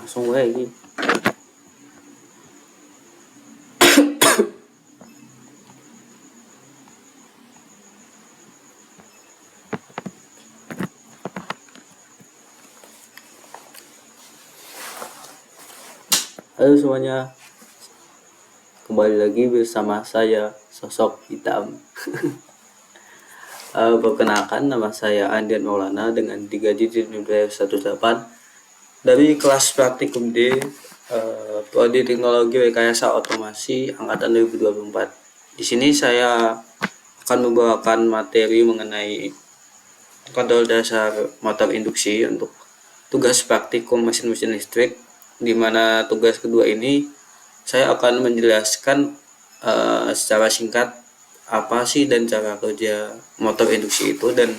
langsung gue ini. Halo semuanya, kembali lagi bersama saya Sosok Hitam. Perkenalkan, nama saya Andian Maulana dengan 3 digit 18 dari kelas praktikum D, Prodi Teknologi Rekayasa Otomasi angkatan 2024. Di sini saya akan membawakan materi mengenai kontrol dasar motor induksi untuk tugas praktikum mesin-mesin listrik, di mana tugas kedua ini saya akan menjelaskan secara singkat apa sih dan cara kerja motor induksi itu dan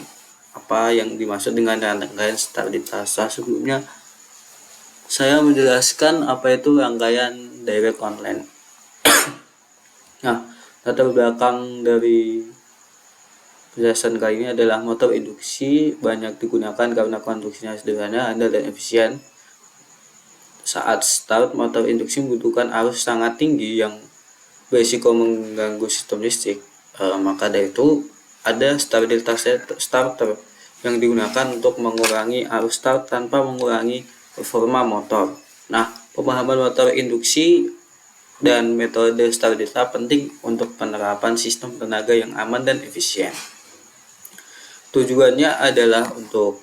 apa yang dimaksud dengan rangkaian stabilitas. Sebelumnya saya menjelaskan apa itu rangkaian direct online. Nah, latar belakang dari penjelasan kali ini adalah motor induksi banyak digunakan karena konstruksinya sederhana, andal, dan efisien. Saat start, motor induksi membutuhkan arus sangat tinggi yang berisiko mengganggu sistem listrik. Maka dari itu ada stabilitas starter yang digunakan untuk mengurangi arus start tanpa mengurangi performa motor. Nah, pemahaman motor induksi dan metode stabilitas penting untuk penerapan sistem tenaga yang aman dan efisien. Tujuannya adalah untuk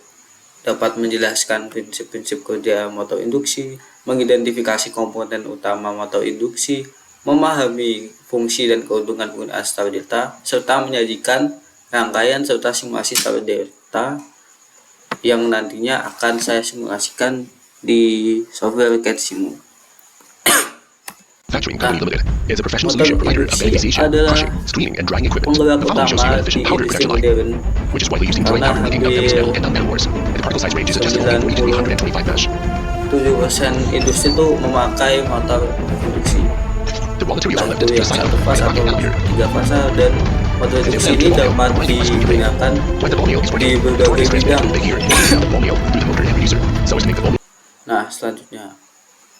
dapat menjelaskan prinsip-prinsip kerja motor induksi, mengidentifikasi komponen utama motor induksi, memahami fungsi dan keuntungan penggunaan stabilitas, serta menyajikan rangkaian serta simulasi stabilitas yang nantinya akan saya simulasikan di software CAD Simu. Manufacturing Company Limited is a professional solution provider of beneficiation, crushing, screening, and drying equipment. The following shows you an efficient powder production line, which is widely used in drying powder making of various metal and non-metal ores. And the particle size range is adjustable from 40 to 825 mesh. 7% industri itu memakai motor induksi. The raw materials are lifted to the Yang cycle satu by fasa a atau vacuum alligator. 3 fasa, dan motor induksi ini dapat digunakan When the volumio is di working, the torque berbagai is transmitted bidang. to the big gear and the volumio through the motor and reducer, so as to make the volumio. Nah, selanjutnya,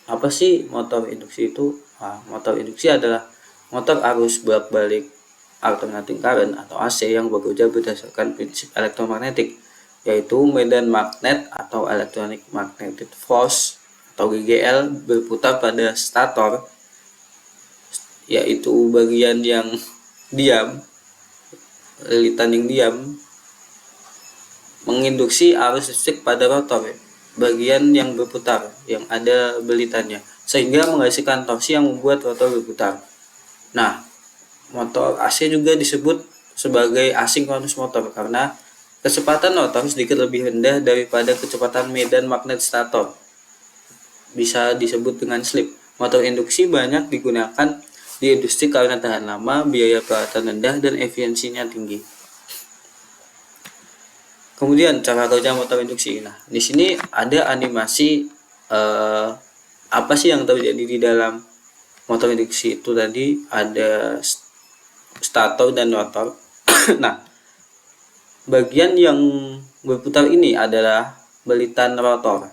apa sih motor induksi itu? Nah, motor induksi adalah motor arus bolak-balik alternating current atau AC yang bekerja berdasarkan prinsip elektromagnetik, yaitu medan magnet atau electronic magnetic force atau GGL berputar pada stator, yaitu bagian yang diam, lilitan yang diam, menginduksi arus listrik pada rotor, bagian yang berputar yang ada belitannya, sehingga menghasilkan torsi yang membuat rotor berputar. Nah, motor AC juga disebut sebagai asynchronous motor karena kecepatan rotor sedikit lebih rendah daripada kecepatan medan magnet stator. Bisa disebut dengan slip. Motor induksi banyak digunakan di industri karena tahan lama, biaya perawatan rendah, dan efisiensinya tinggi. Kemudian cara kerja motor induksi. Nah, di sini ada animasi apa sih yang terjadi di dalam motor induksi itu tadi, ada stator dan rotor. Nah, bagian yang berputar ini adalah belitan rotor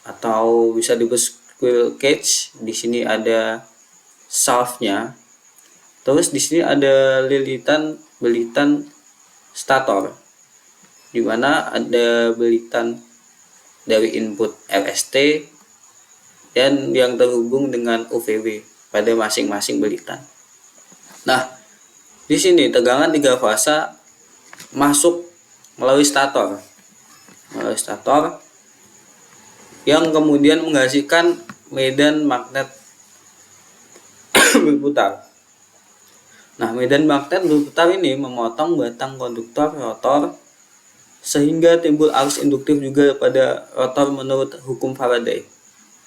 atau bisa disebut squirrel cage. Di sini ada shaftnya. Terus di sini ada belitan stator, di mana ada belitan dari input RST dan yang terhubung dengan UVW pada masing-masing belitan. Nah, di sini tegangan 3 fasa masuk melalui stator yang kemudian menghasilkan medan magnet berputar. Nah, medan magnet berputar ini memotong batang konduktor rotor sehingga timbul arus induktif juga pada rotor menurut hukum Faraday.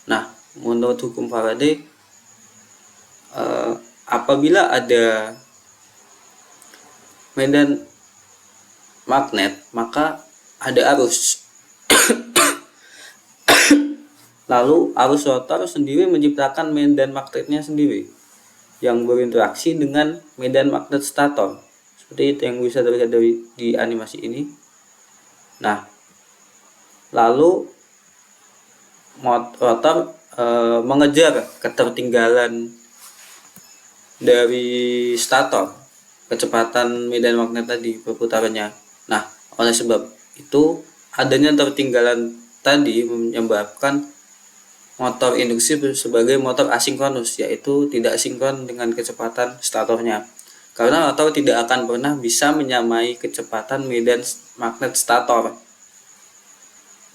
Nah, menurut hukum Faraday, apabila ada medan magnet maka ada arus. Lalu arus rotor sendiri menciptakan medan magnetnya sendiri yang berinteraksi dengan medan magnet stator. Seperti itu yang bisa terlihat di animasi ini. Nah, lalu rotor mengejar ketertinggalan dari stator, kecepatan medan magnet tadi perputarannya. Nah, oleh sebab itu adanya ketertinggalan tadi menyebabkan motor induksi sebagai motor asinkronus, yaitu tidak sinkron dengan kecepatan statornya. Karena rotor tidak akan pernah bisa menyamai kecepatan medan magnet stator.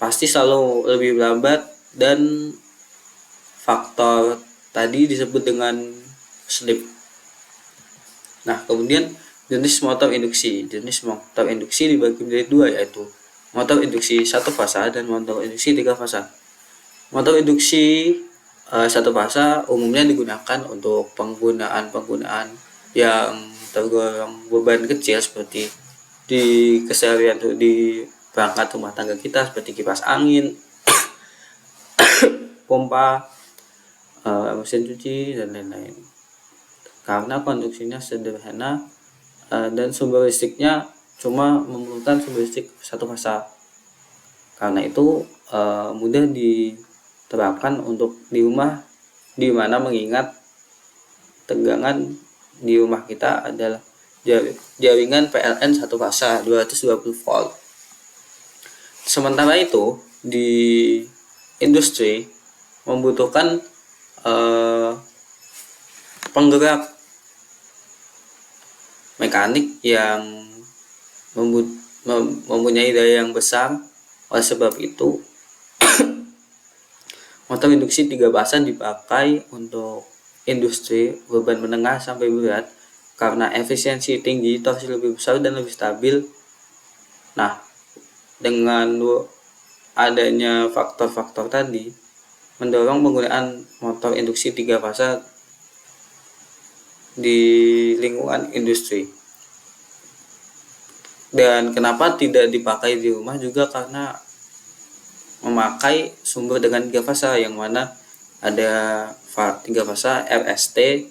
Pasti selalu lebih lambat, dan faktor tadi disebut dengan slip. Nah, kemudian jenis motor induksi. Jenis motor induksi dibagi menjadi dua, yaitu motor induksi satu fasa dan motor induksi tiga fasa. Motor induksi satu fasa umumnya digunakan untuk penggunaan yang tergolong beban kecil, seperti di keseharian di perangkat rumah tangga kita, seperti kipas angin, pompa, mesin cuci, dan lain-lain. Karena konstruksinya sederhana dan sumber listriknya cuma memerlukan sumber listrik satu fasa. Karena itu mudah diterapkan untuk di rumah, di mana mengingat tegangan di rumah kita adalah jaringan PLN satu fasa 220 volt. Sementara itu di industri membutuhkan penggerak mekanik yang mempunyai daya yang besar. Oleh sebab itu motor induksi tiga fasa dipakai untuk industri beban menengah sampai berat karena efisiensi tinggi, torsi lebih besar, dan lebih stabil. Nah, dengan adanya faktor-faktor tadi mendorong penggunaan motor induksi tiga fasa di lingkungan industri. Dan kenapa tidak dipakai di rumah juga karena memakai sumber dengan tiga fasa, yang mana ada tiga fasa RST,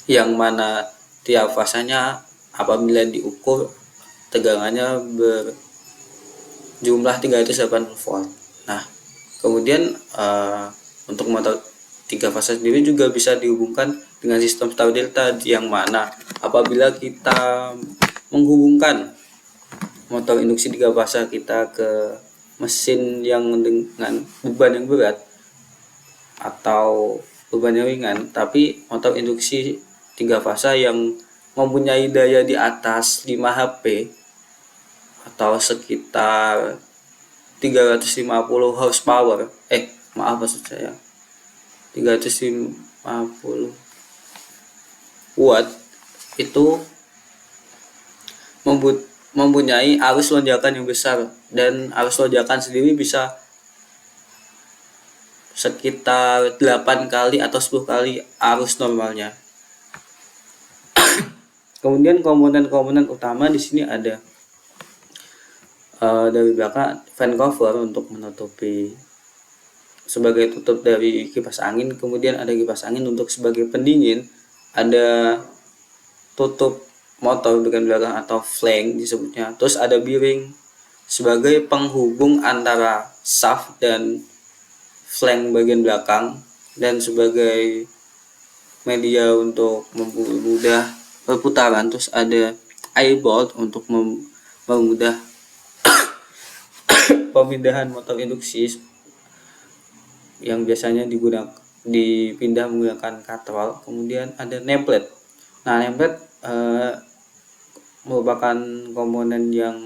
yang mana tiap fasanya apabila diukur tegangannya berjumlah 380 volt. Nah, kemudian untuk motor tiga fasa sendiri juga bisa dihubungkan dengan sistem star delta, yang mana apabila kita menghubungkan motor induksi tiga fasa kita ke mesin yang dengan beban yang berat atau beban yang ringan, tapi motor induksi tiga fasa yang mempunyai daya di atas 5 HP atau sekitar 350 horsepower, maksud saya 350 watt, itu mempunyai arus lonjakan yang besar, dan arus lonjakan sendiri bisa sekitar 8 kali atau 10 kali arus normalnya. Kemudian komponen-komponen utama di sini ada dari belakang fan cover untuk menutupi sebagai tutup dari kipas angin, kemudian ada kipas angin untuk sebagai pendingin, ada tutup motor bagian belakang atau flank disebutnya, terus ada bearing sebagai penghubung antara shaft dan flank bagian belakang, dan sebagai media untuk mempermudah perputaran, terus ada eye bolt untuk mempermudah pemindahan motor induksi yang biasanya dipindah menggunakan katrol. Kemudian ada nameplate. Nah, nameplate merupakan komponen yang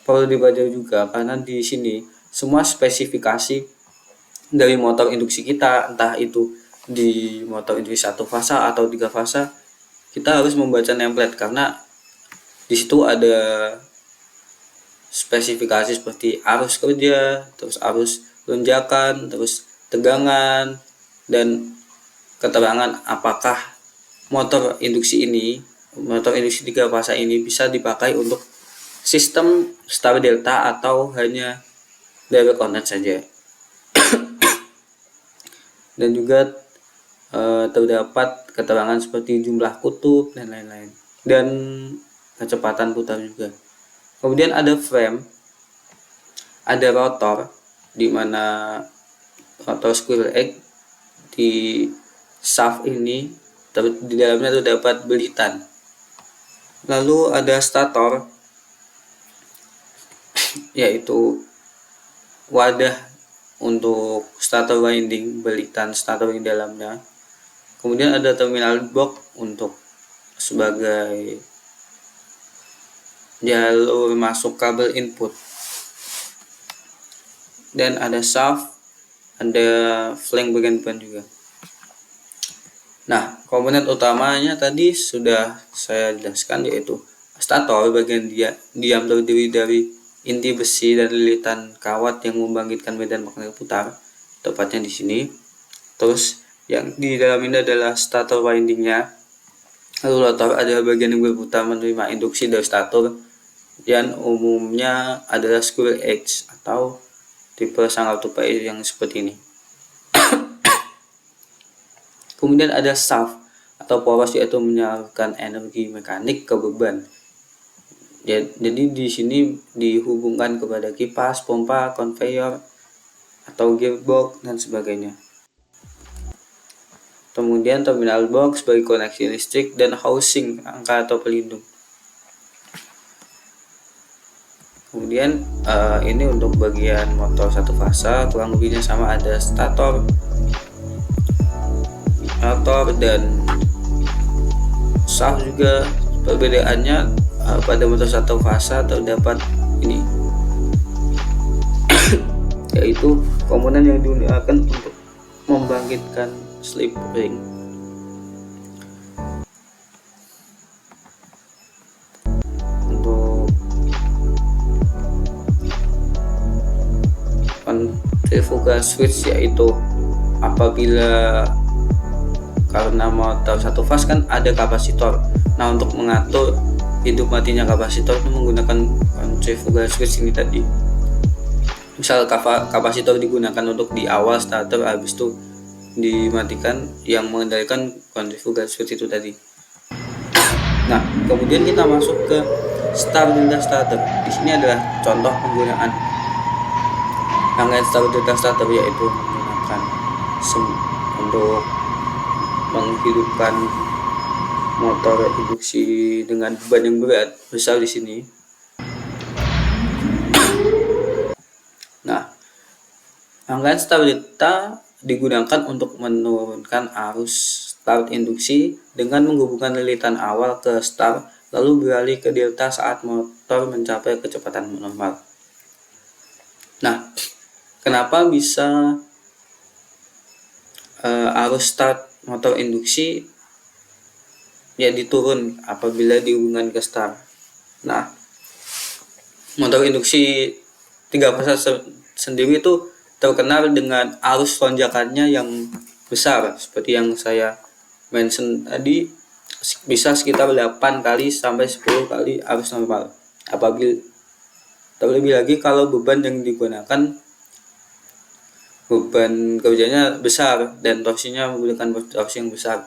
perlu dipelajari juga, karena di sini semua spesifikasi dari motor induksi kita, entah itu di motor induksi satu fasa atau tiga fasa, kita harus membaca nameplate, karena di situ ada spesifikasi seperti arus kerja, terus arus lonjakan, terus tegangan, dan keterangan apakah motor induksi tiga fasa ini bisa dipakai untuk sistem star delta atau hanya direct connect saja. Dan juga terdapat keterangan seperti jumlah kutub dan lain-lain, dan kecepatan putar juga. Kemudian ada frame, ada rotor, di mana motor squirrel egg di shaft ini di dalamnya terdapat belitan. Lalu ada stator, yaitu wadah untuk stator winding, belitan stator di dalamnya. Kemudian ada terminal box untuk sebagai jalur masuk kabel input, dan ada shaft, ada flank bagian depan juga. Nah, komponen utamanya tadi sudah saya jelaskan, yaitu stator bagian diam terdiri dari inti besi dan lilitan kawat yang membangkitkan medan magnetik putar, tepatnya di sini. Terus yang di dalam ini adalah stator windingnya. Lalu rotor adalah bagian yang berputar menerima induksi dari stator, yang umumnya adalah squirrel egg atau tipe sangkal tupai yang seperti ini. Kemudian ada shaft atau poros, yaitu menyalurkan energi mekanik ke beban. Jadi di sini dihubungkan kepada kipas, pompa, konveyor, atau gearbox dan sebagainya. Kemudian terminal box sebagai koneksi listrik dan housing rangka atau pelindung. Kemudian ini untuk bagian motor satu fasa, kurang lebihnya sama, ada stator, dan shaft juga. Perbedaannya pada motor satu fasa terdapat ini yaitu komponen yang digunakan untuk membangkitkan slip ring. Untuk centrifugal switch, yaitu apabila karena motor satu fase kan ada kapasitor. Nah, untuk mengatur hidup matinya kapasitor itu menggunakan centrifugal switch ini tadi. Misal kapasitor digunakan untuk di awal starter, habis itu dimatikan, yang mengendalikan centrifugal switch itu tadi. Nah, kemudian kita masuk ke start dan starter. Di sini adalah contoh penggunaan rangkaian start dan starter, yaitu menggunakan untuk menghidupkan motor induksi dengan beban yang besar di sini. Nah, rangkaian stabilitas digunakan untuk menurunkan arus start induksi dengan menghubungkan lilitan awal ke start, lalu beralih ke delta saat motor mencapai kecepatan normal. Nah, kenapa bisa arus start motor induksi jadi turun apabila dihubungkan ke start? Nah, motor induksi 3 fase sendiri itu terkenal dengan arus lonjakannya yang besar, seperti yang saya mention tadi, bisa sekitar 8 kali sampai 10 kali arus normal. Apabila terlebih lagi kalau beban yang digunakan beban kerjanya besar dan torsinya menggunakan torsi yang besar.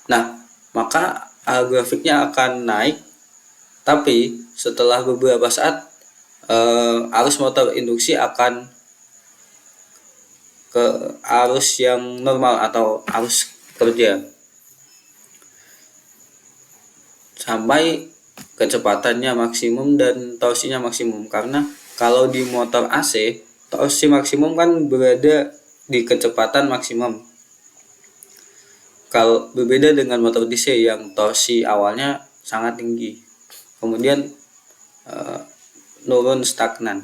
Nah, maka grafiknya akan naik, tapi setelah beberapa saat arus motor induksi akan ke arus yang normal atau arus kerja sampai kecepatannya maksimum dan torsinya maksimum. Karena kalau di motor AC, torsi maksimum kan berada di kecepatan maksimum. Kalau berbeda dengan motor DC yang torsi awalnya sangat tinggi, kemudian nurun stagnan.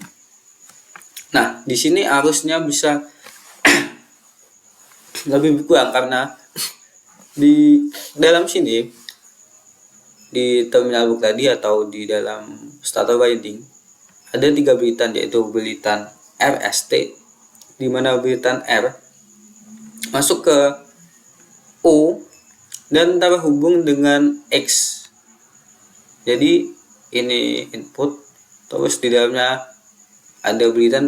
Nah, di sini arusnya bisa lebih kurang karena di dalam sini, di terminal box tadi atau di dalam starter winding, ada 3 belitan, yaitu belitan RST, di mana belitan R masuk ke O dan terhubung dengan X. Jadi ini input, terus di dalamnya ada belitan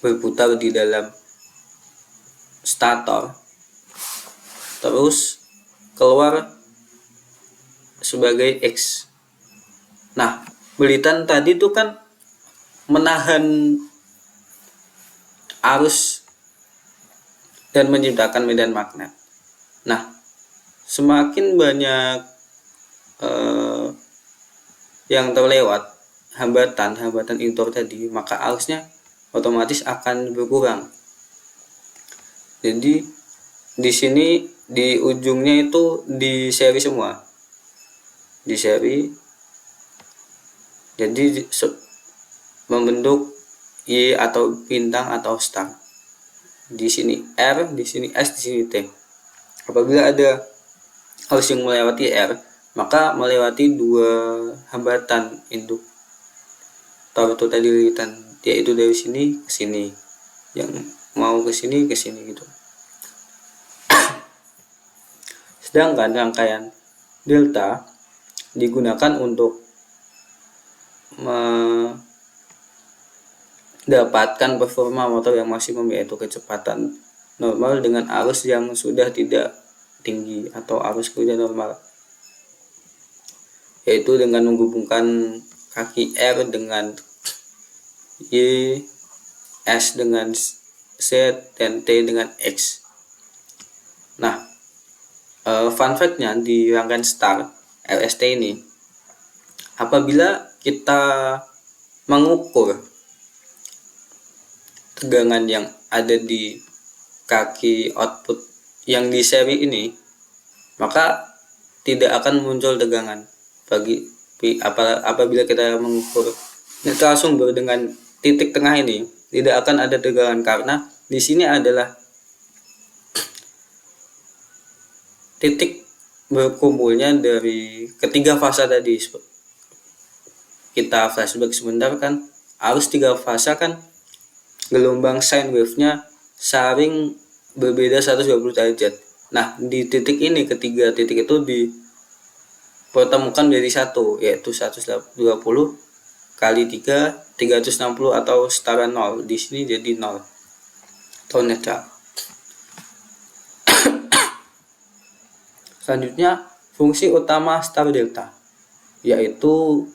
berputar di dalam stator, terus keluar sebagai X. Nah, belitan tadi itu kan menahan arus dan menciptakan medan magnet. Nah, semakin banyak yang terlewat hambatan inductor tadi, maka arusnya otomatis akan berkurang. Jadi di sini di ujungnya itu di seri semua, di seri, jadi membentuk Y atau bintang atau star. Di sini R, di sini S, di sini T. Apabila ada arus yang melewati R, maka melewati dua hambatan induktor itu tadi lilitan, yaitu dari sini ke sini, yang mau ke sini gitu. Sedangkan rangkaian delta digunakan untuk mendapatkan performa motor yang maksimum, yaitu kecepatan normal dengan arus yang sudah tidak tinggi atau arus kerja normal, yaitu dengan menghubungkan kaki R dengan Y, S dengan Z, dan T dengan X. Nah, fun fact-nya di rangkaian star RST ini, apabila kita mengukur tegangan yang ada di kaki output yang di seri ini, maka tidak akan muncul tegangan apabila kita mengukur neutral sumber dengan titik tengah ini, tidak akan ada tegangan karena di sini adalah titik berkumpulnya dari ketiga fasa tadi. Kita flashback sebentar kan, arus 3 fasa kan gelombang sine wave-nya saring berbeda 120 derajat. Nah, di titik ini, ketiga titik itu dipertemukan menjadi satu, yaitu 120 kali 3, 360 atau setara 0. Di sini jadi 0 atau netral. Selanjutnya, fungsi utama star delta, yaitu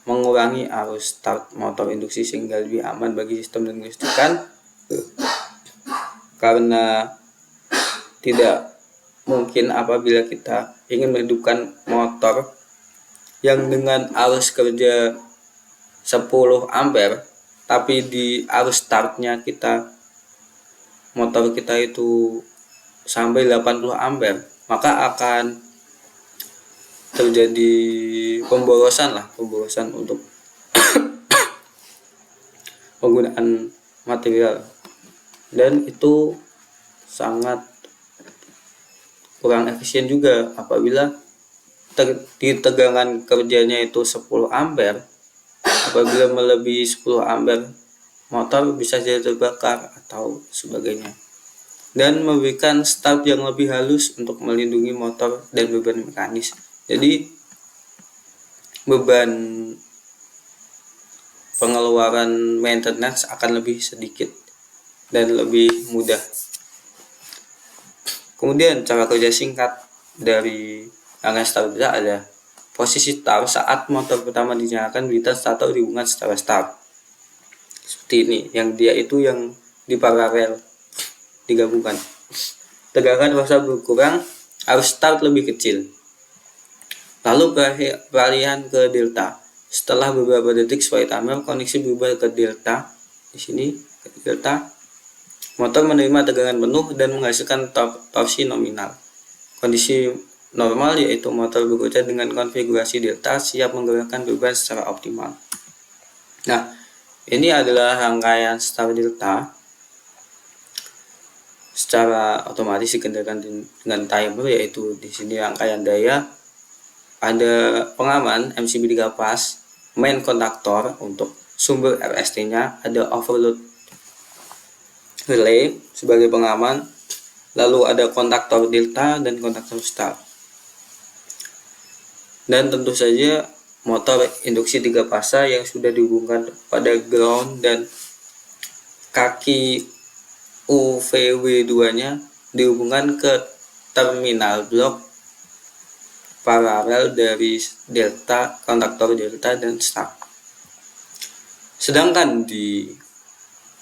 mengurangi arus start motor induksi sehingga lebih aman bagi sistem kelistrikan, karena tidak mungkin apabila kita ingin menghidupkan motor yang dengan arus kerja 10 ampere tapi di arus startnya motor kita itu sampai 80 ampere, maka akan terjadi pemborosan untuk penggunaan material, dan itu sangat kurang efisien juga apabila di tegangan kerjanya itu 10 ampere. Apabila melebihi 10 ampere, motor bisa jadi terbakar atau sebagainya, dan memberikan start yang lebih halus untuk melindungi motor dan beban mekanis. Jadi beban pengeluaran maintenance akan lebih sedikit dan lebih mudah. Kemudian cara kerja singkat dari rangkaian start delta ada posisi start saat motor pertama dinyalakan, bintang starter dihubungkan secara start seperti ini, yang dia itu yang di paralel digabungkan. Tegangan fasa berkurang, arus start lebih kecil. Lalu peralihan ke delta. Setelah beberapa detik sesuai timer, koneksi berubah ke delta. Di sini ke delta, motor menerima tegangan penuh dan menghasilkan torsi nominal. Kondisi normal yaitu motor bekerja dengan konfigurasi delta, siap menggerakkan beban secara optimal. Nah, ini adalah rangkaian start delta secara otomatis dikendalikan dengan timer, yaitu di sini rangkaian daya, ada pengaman MCB 3 fase, main kontaktor untuk sumber RST-nya, ada overload relay sebagai pengaman, lalu ada kontaktor delta dan kontaktor start. Dan tentu saja motor induksi 3 fasa yang sudah dihubungkan pada ground dan kaki UVW2-nya dihubungkan ke terminal blok paralel dari delta, kontaktor delta dan start. Sedangkan di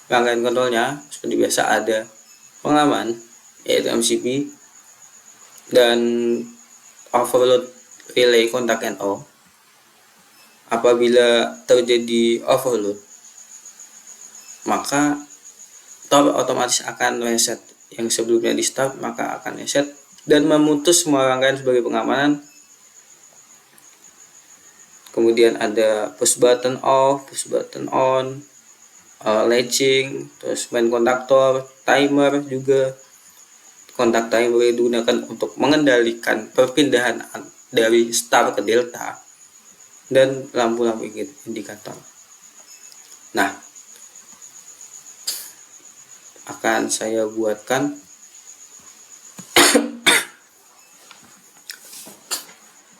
rangkaian kontrolnya seperti biasa ada pengaman yaitu MCP dan overload relay kontak NO. Apabila terjadi overload, maka tor otomatis akan reset. Yang sebelumnya di start maka akan reset dan memutus semua rangkaian sebagai pengamanan. Kemudian ada push button off, push button on, latching, terus main kontaktor, timer juga. Kontak timer digunakan untuk mengendalikan perpindahan dari star ke delta, dan lampu-lampu indikator. Nah, akan saya buatkan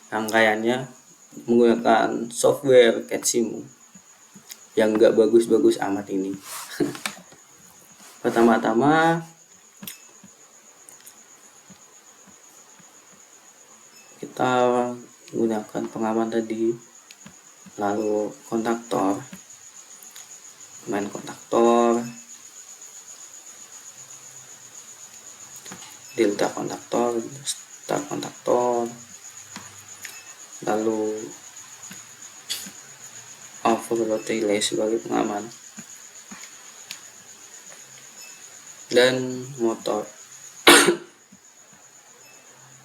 rangkaiannya menggunakan software CADSIMU yang gak bagus-bagus amat ini. Pertama-tama kita gunakan pengaman tadi, lalu kontaktor, main kontaktor, delta kontaktor, star kontaktor, lalu overload relay sebagai pengaman, dan motor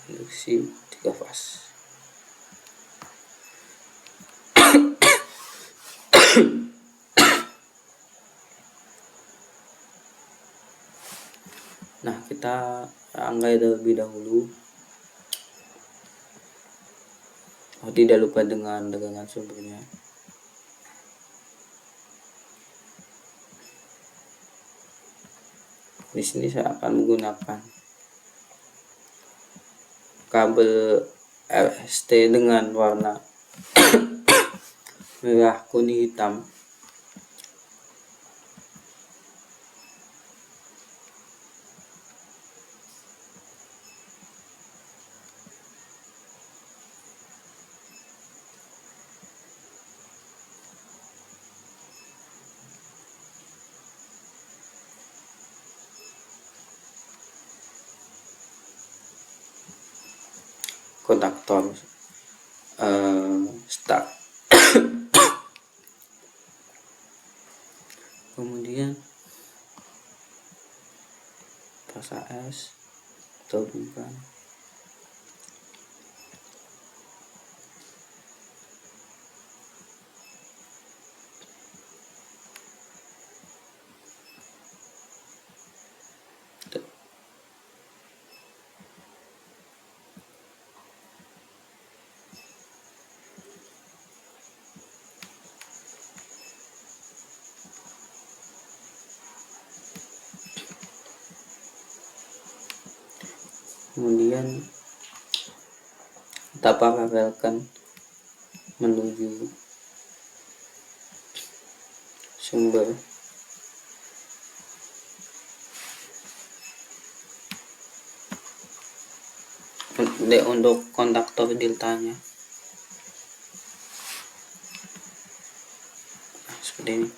induksi 3 fase. Nah, kita rangkai terlebih dahulu. Tidak lupa dengan dagangan sumbernya. Di sini saya akan menggunakan kabel RST dengan warna merah, kuning, hitam. Kontaktor start. Kemudian fase S atau bukan. Kemudian kita paralelkan menuju sumber. Untuk kontaktor deltanya seperti ini.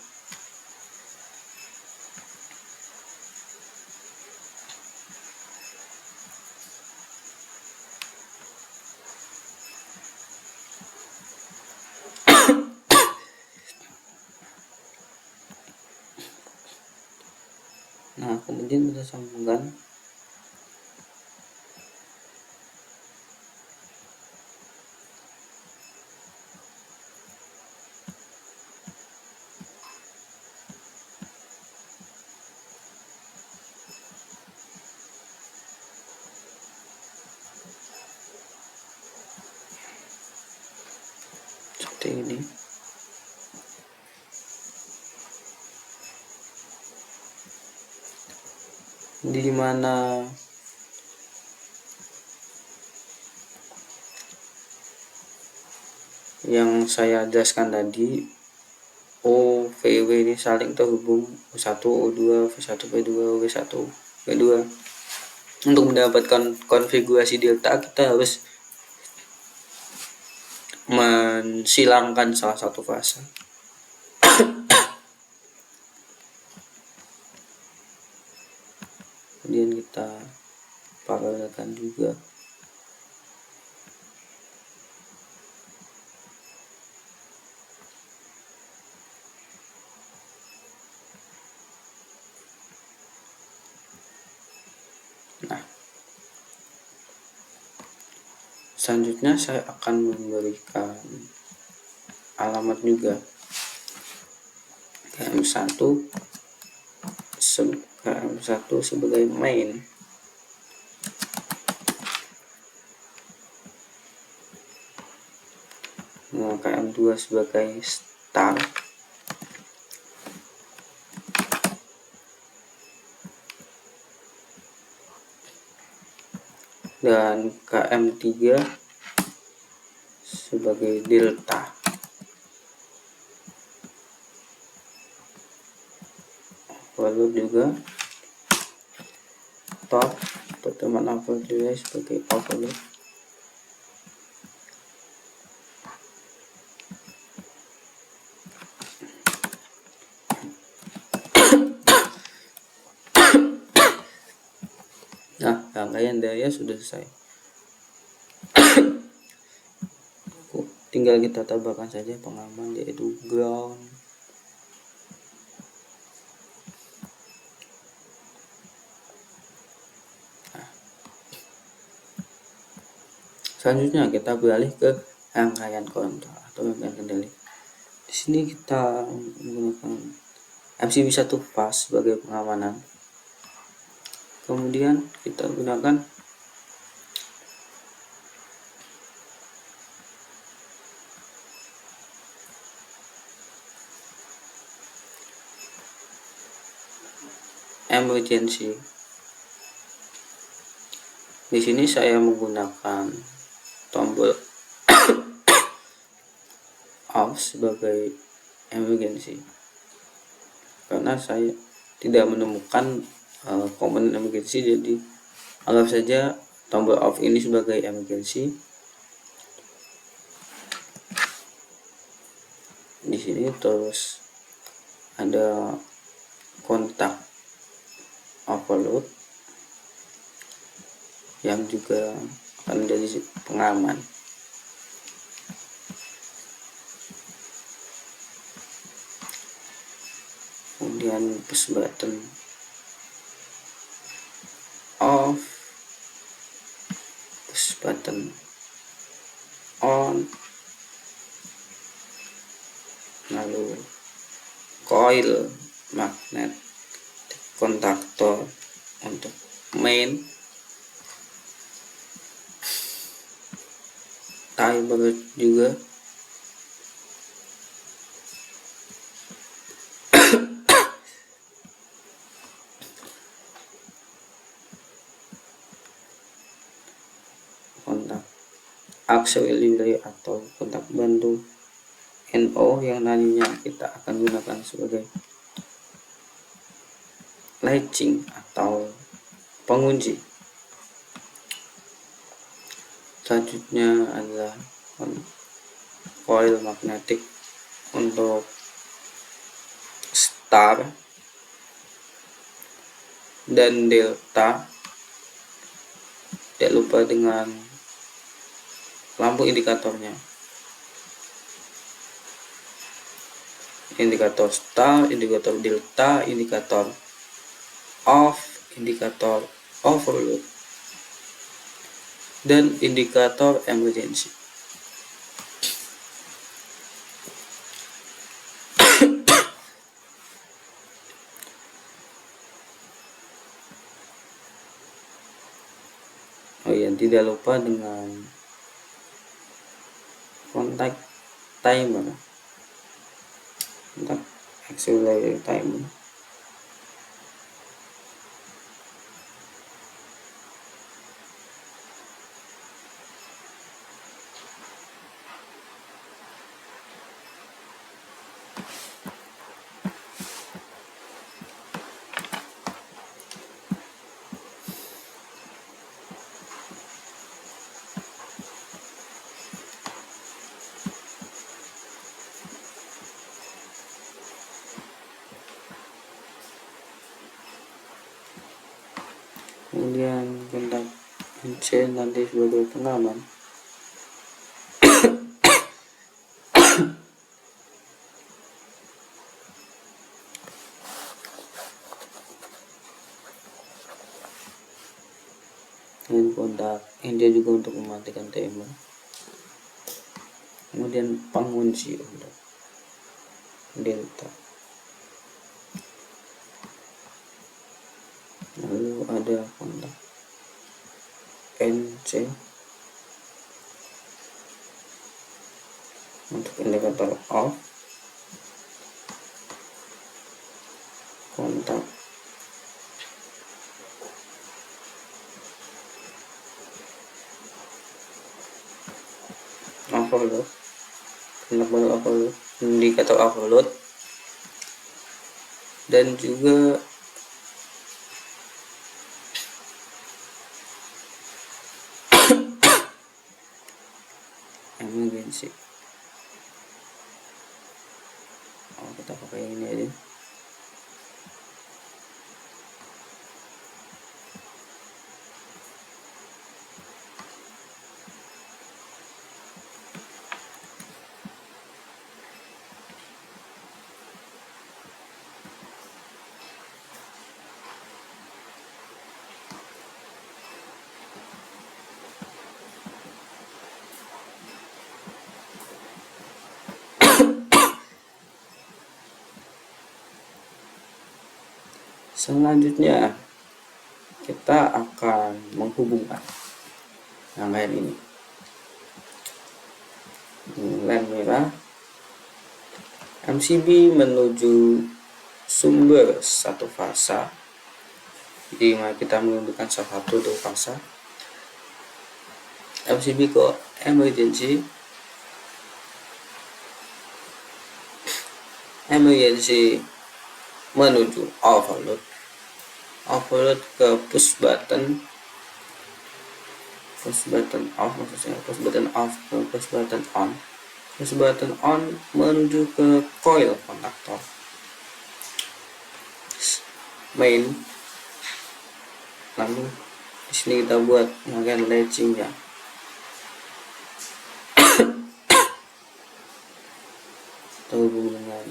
Nah, kemudian kita sambungkan seperti ini. Di mana yang saya jelaskan tadi, O, V, W ini saling terhubung, O1, O2, V1, V2, W1, V2. Untuk mendapatkan konfigurasi delta, kita harus mensilangkan salah satu fase. kemudian kita paralelkan juga. Nah, selanjutnya saya akan memberikan alamat juga KM1 sebagai main, nah, KM2 sebagai start, dan KM3 sebagai delta. Lalu juga top teman overload sebagai overload. Nah, rangkaian daya sudah selesai. Tinggal kita tambahkan saja pengaman, yaitu ground. Nah, selanjutnya kita beralih ke rangkaian kontrol atau rangkaian kendali. Di sini kita menggunakan MCB1 fast sebagai pengamanan. Kemudian kita gunakan emergency. Di sini saya menggunakan tombol off sebagai emergency karena saya tidak menemukan komponen emergency, jadi anggap saja tombol off ini sebagai emergency. Di sini terus ada kontak overload yang juga akan menjadi pengaman. Kemudian push button off, push button on, lalu coil magnet kontaktor untuk main, timer juga, kontak auxiliary atau kontak bantu NO yang nantinya kita akan gunakan sebagai latching atau pengunci. Selanjutnya adalah coil magnetik untuk start dan delta. Tidak lupa dengan lampu indikatornya, indikator start, indikator delta, indikator off, indikator overload, dan indikator emergency. Oh iya, tidak lupa dengan kontak timer, kontak auxiliary timer. kemudian kontak NC nanti sebagai pengaman. Dan kontak NC juga untuk mematikan timer. Kemudian pengunci untuk delta. Lalu ada kontak NC untuk indikator off, kontak overload, kontak baru overload, indikator overload, dan juga emergency. Kita pakai ini aja. Selanjutnya kita akan menghubungkan rangkaian ini. Lamp merah MCB menuju sumber satu fasa. Jadi mari kita menunjukkan salah satu dua fasa. MCB ke emergency menuju overload ke push button off, maksudnya push button off ke push button on menuju ke coil kontaktor main. Lalu di sini kita buat rangkaian latchingnya. Terhubung dengan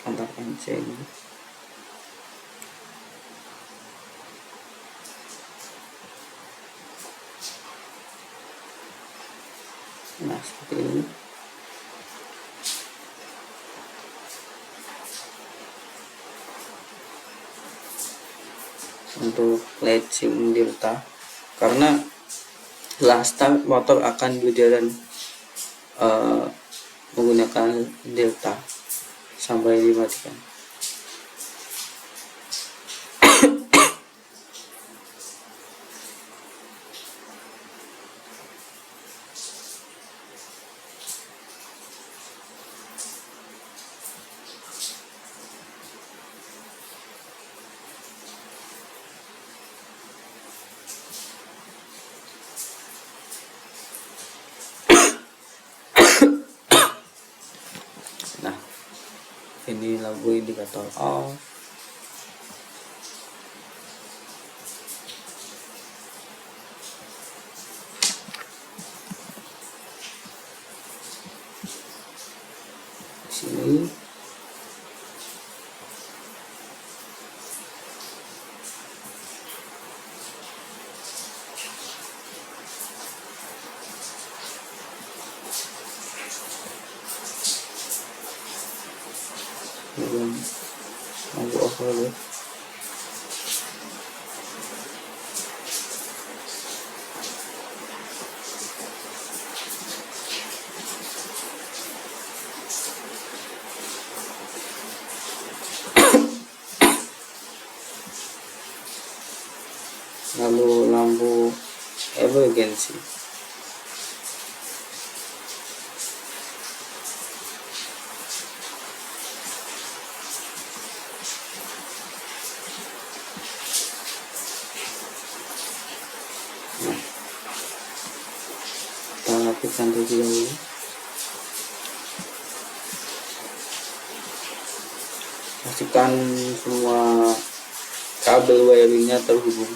kontak NC ini. Nah, seperti ini. Untuk latching delta, karena setelah start motor akan berjalan menggunakan delta sampai dimatikan. Nah, ini lampu indikator off. Sini lampu overload. Lalu lampu emergency. Kita aktifkan terlebih dahulu. pastikan semua kabel wiringnya terhubung.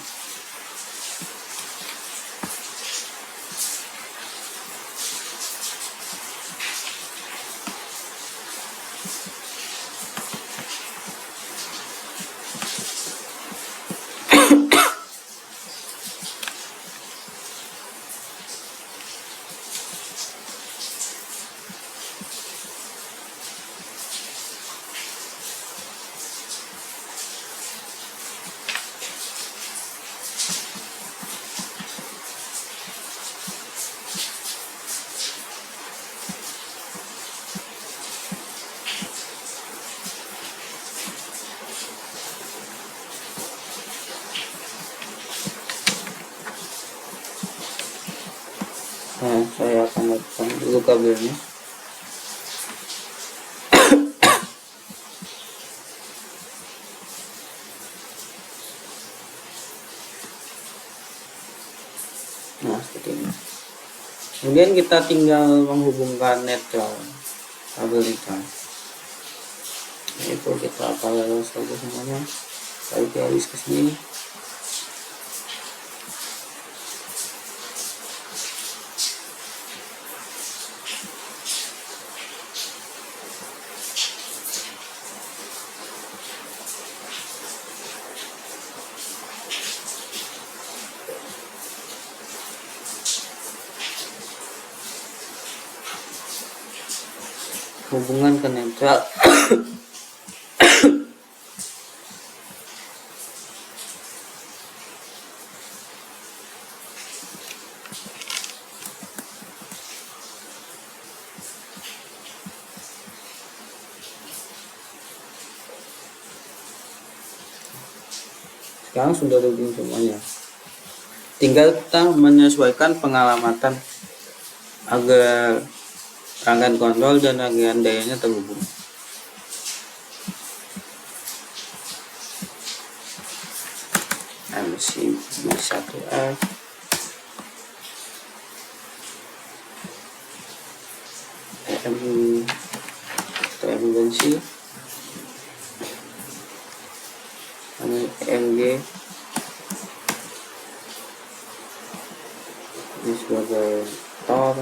Nah, saya akan letakkan dulu kabelnya. Nah, seperti ini. Kemudian kita tinggal menghubungkan netral, kabel netral. Itu kita tarik saja semuanya, tarik garis ke sini. Hubungan ke netral. Sekarang sudah terhubung semuanya. Tinggal kita menyesuaikan pengalamatan agar rangkaian kontrol dan rangkaian dayanya terhubung. MC B1A, emergency, EMG ini sebagai tor,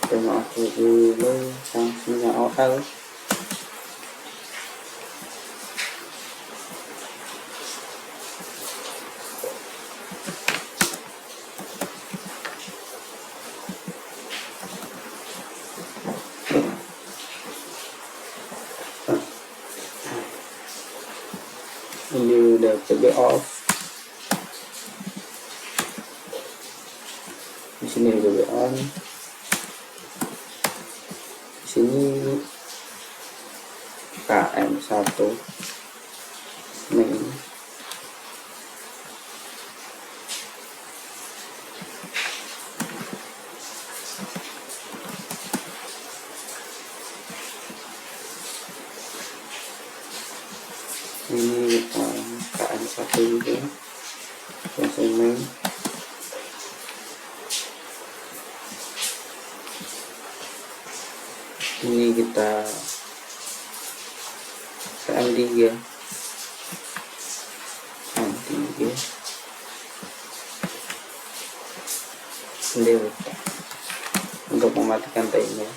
termasuk dulu sanksinya OL. Ini udah PB off. Di sini PB on. Di sini KM1 main. Ini KM1 juga langsung main. Ini kita KM3 sendiri untuk mematikan timer.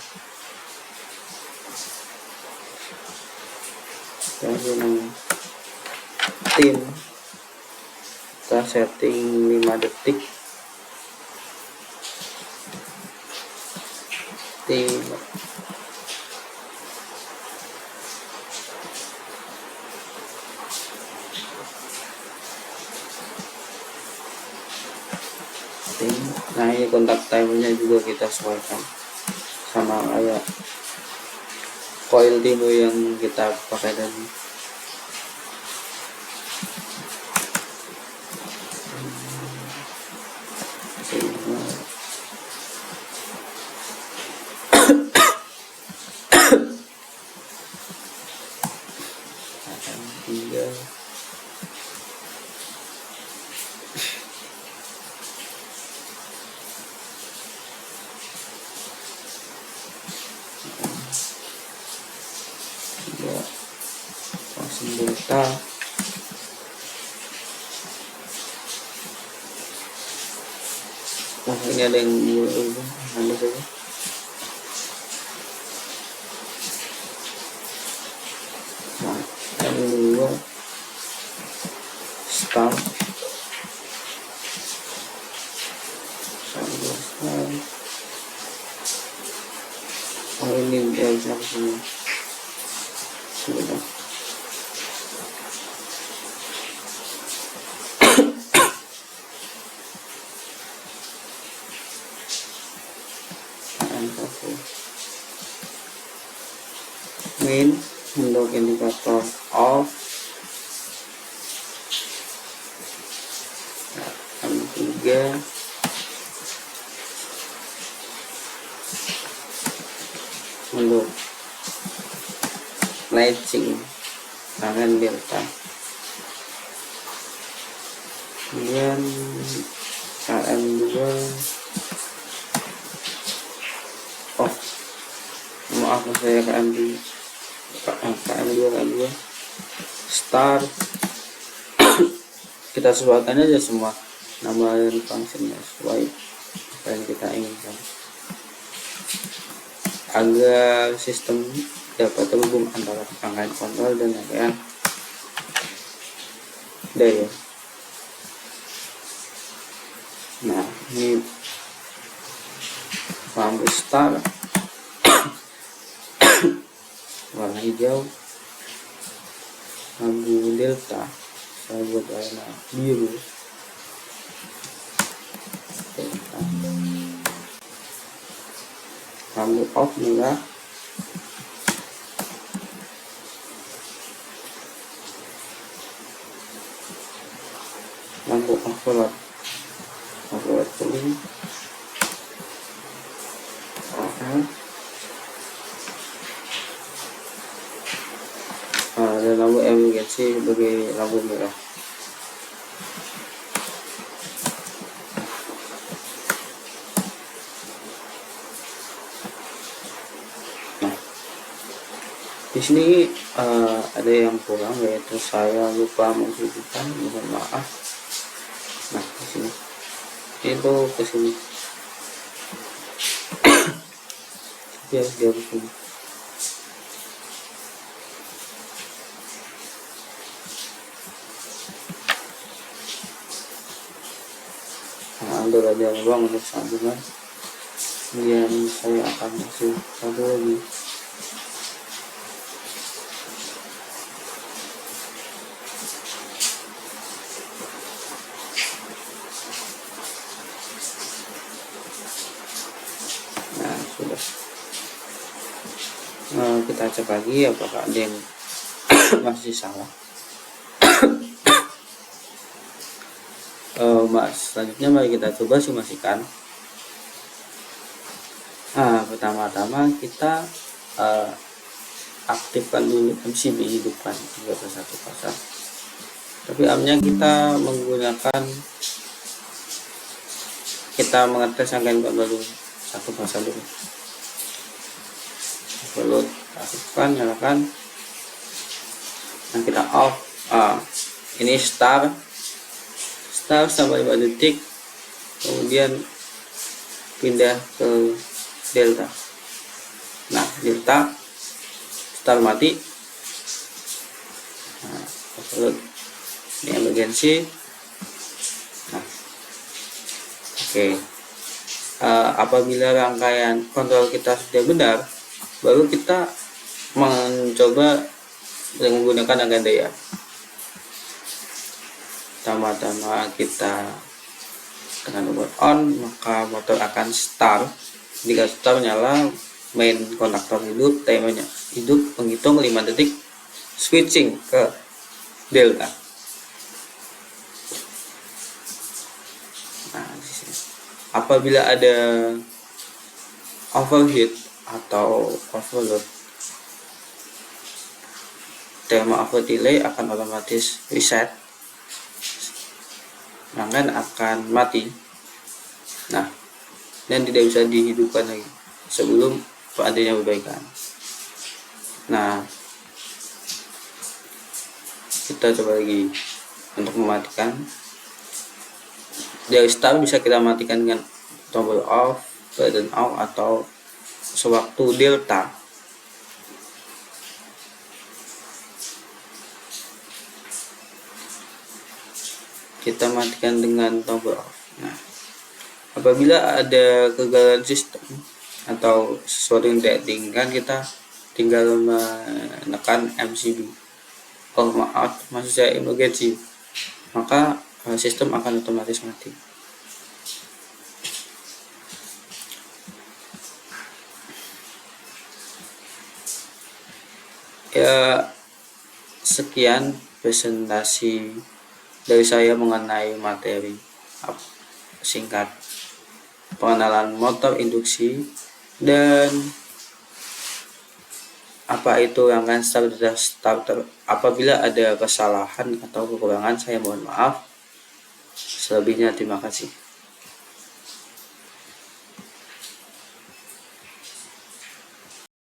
Dan tim kita setting 5 detik. Tim nah ini kontak timernya juga kita sesuaikan sama kayak coil timer yang kita pakai tadi. pasang delta. Oh, ini ada yang ada saja. Nah, yang kedua start. Oh, ini ya bisa kesini. Sudah. Main untuk indikator off. M3 untuk latching tangan delta. Kemudian KM2 off. Maaf saya KM2 start. Kita sesuaikan aja semua nama dan fungsinya sesuai apa yang kita inginkan agar sistem dapat terhubung antara rangkaian kontrol dan rangkaian daya. Nah, ini lampu start warna hijau, lampu delta saya buat warna biru, delta. Lampu off merah, lampu overload kuning, dan lampu emergency sebagai lampu merah. Nah, di sini ada yang kurang, yaitu saya lupa menunjukkan, mohon maaf. Nah, di sini itu ke sini dia begini. Nah, ada ruang untuk sambungan. Kemudian saya akan masuk satu lagi. Nah, sudah. Kita cek lagi apakah ada yang masih salah. Selanjutnya mari kita coba simulasikan. Pertama-tama kita aktifkan dulu MCB, hidupkan beberapa satu pasang. Tapi amnya kita mengetes rangkaian kontrol satu pasang dulu. Overload aktifkan, nyalakan. Nah, kita off. Ini start sampai 5 detik, kemudian pindah ke delta. Nah, delta start mati. Nah, overload ini emergency. Nah, oke. Apabila rangkaian kontrol kita sudah benar, baru kita mencoba menggunakan rangkaian daya. Pertama-tama kita tekan tombol on, maka motor akan start. Jika start nyala, main kontaktor hidup, timernya hidup, menghitung 5 detik, switching ke delta. Nah, apabila ada overheat atau overload, timer over delay akan otomatis reset, rangkaian akan mati. Nah, dan tidak bisa dihidupkan lagi sebelum adanya perbaikan. Nah, Kita coba lagi untuk mematikan. Dari start bisa kita matikan dengan tombol off, button off, atau sewaktu delta. Kita matikan dengan tombol off. Nah, apabila ada kegagalan sistem atau sesuatu yang tidak diinginkan, kita tinggal menekan MCB. Oh maaf, maksud saya emergency, maka sistem akan otomatis mati. Ya, sekian presentasi dari saya mengenai materi singkat pengenalan motor induksi dan apa itu rangkaian starter. Apabila ada kesalahan atau kekurangan, saya mohon maaf. Selebihnya terima kasih.